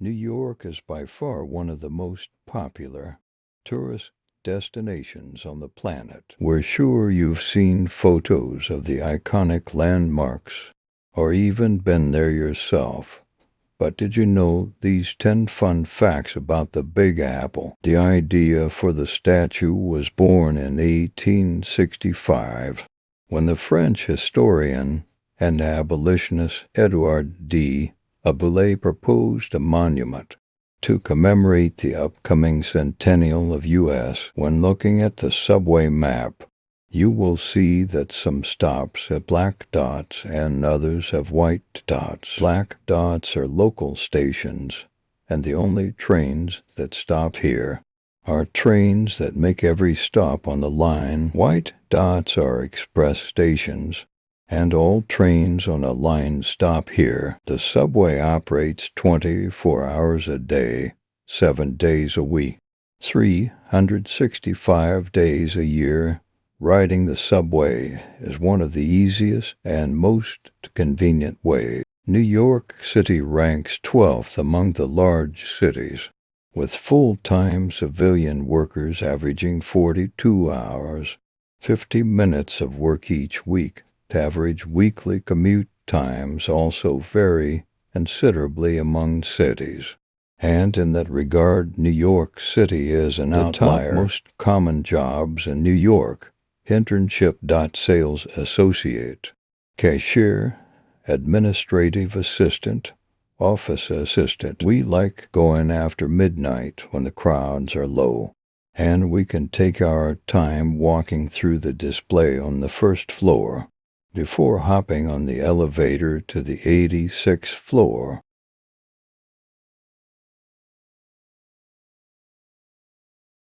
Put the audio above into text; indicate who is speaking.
Speaker 1: New York is by far one of the most popular tourist destinations on the planet. We're sure you've seen photos of the iconic landmarks or even been there yourself. But did you know these 10 fun facts about the Big Apple? The idea for the statue was born in 1865 when the French historian and abolitionist Edouard D. Aboulay proposed a monument to commemorate the upcoming centennial of U.S. When looking at the subway map, you will see that some stops have black dots and others have white dots. Black dots are local stations, and the only trains that stop here are trains that make every stop on the line. White dots are express stations, and all trains on a line stop here. The subway operates 24 hours a day, 7 days a week, 365 days a year. Riding the subway is one of the easiest and most convenient ways. New York City ranks 12th among the large cities, with full-time civilian workers averaging 42 hours, 50 minutes of work each week. Average weekly commute times also vary considerably among cities. And in that regard, New York City is an outlier. The most common jobs in New York: internship. Sales associate, cashier, administrative assistant, office assistant. We like going after midnight when the crowds are low, and we can take our time walking through the display on the first floor before hopping on the elevator to the 86th floor.